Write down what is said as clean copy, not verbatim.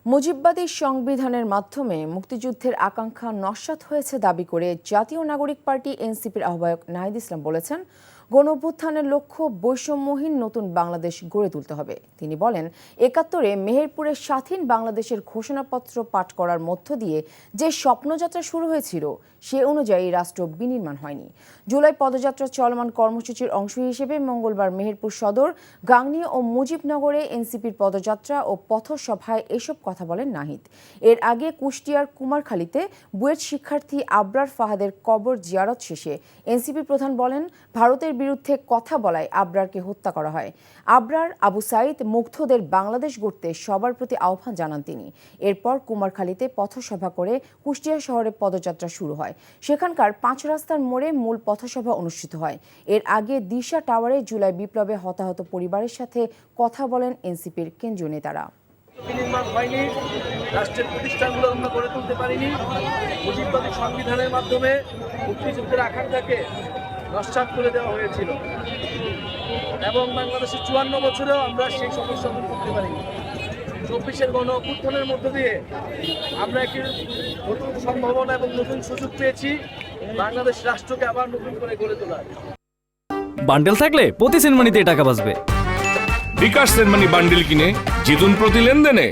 মুজিববাদী সংবিধানের মাধ্যমে মুক্তিযুদ্ধের আকাঙ্ক্ষা নস্যাৎ হয়েছে দাবি করে জাতীয় নাগরিক পার্টি এনসিপির আহ্বায়ক নাহিদ ইসলাম বলেছেন, গণঅভ্যুত্থানের লক্ষ্য বৈষম্যহীন নতুন বাংলাদেশ গড়ে তুলতে হবে। তিনি বলেন, ৭১-এ মেহেরপুরে স্বাধীন বাংলাদেশের ঘোষণাপত্র পাঠ করার মধ্য দিয়ে যে স্বপ্নযাত্রা শুরু হয়েছিল সে অনুযায়ী রাষ্ট্র বিনির্মাণ হয়নি। জুলাই পদযাত্রা চলমান কর্মসূচির অংশ হিসেবে মঙ্গলবার মেহেরপুর সদর, গাংনী ও মুজিবনগরে এনসিপির পদযাত্রা ও পথসভায় এসব কথা বলেন নাহিদ। এর আগে কুষ্টিয়ার কুমারখালীতে বুয়েট শিক্ষার্থী আবরার ফাহাদের কবর জিয়ারত শেষে এনসিপি প্রধান বলেন, ভারতের বিরুদ্ধে কথা বলায় আবরারকে হত্যা করা হয়। আবরার, আবু সাইদ, মুগ্ধদের বাংলাদেশ গড়তে সবার প্রতি আহ্বান জানান তিনি। এরপর কুমারখালীতে পথসভা করে কুষ্টিয়া শহরে পদযাত্রা শুরু হয়। সেখানকার ৫ রাস্তার মোড়ে মূল পথসভা অনুষ্ঠিত হয়। এর আগে দিশা টাওয়ারে জুলাই বিপ্লবে হতাহত পরিবারের সাথে কথা বলেন এনসিপির কেন্দ্রীয় নেতারা। বিনির্মাণ হয়নি, রাষ্ট্রের প্রতিষ্ঠানগুলো আমরা গড়ে তুলতে পারিনি। মুজিববাদী সংবিধানের মাধ্যমে মুক্তিযুদ্ধের আকাঙ্ক্ষাকে নস্যাৎ করে দেওয়া হয়েছিল এবং বাংলাদেশের ৫৪ বছরেও আমরা সেই সমস্যা দূর করতে পারিনি। ২৪-এর গণঅভ্যুত্থানের মধ্য দিয়ে আমরা একটি নতুন সম্ভাবনা এবং নতুন সুযোগ পেয়েছি বাংলাদেশ রাষ্ট্রকে আবার নতুন করে গড়ে তোলার। বান্ডেল থাকলে প্রতি সেনমানিতে টাকা বাঁচবে। বিকাশ সেনমানি বান্ডেল কিনে জিতুন প্রতি লেনদেনে।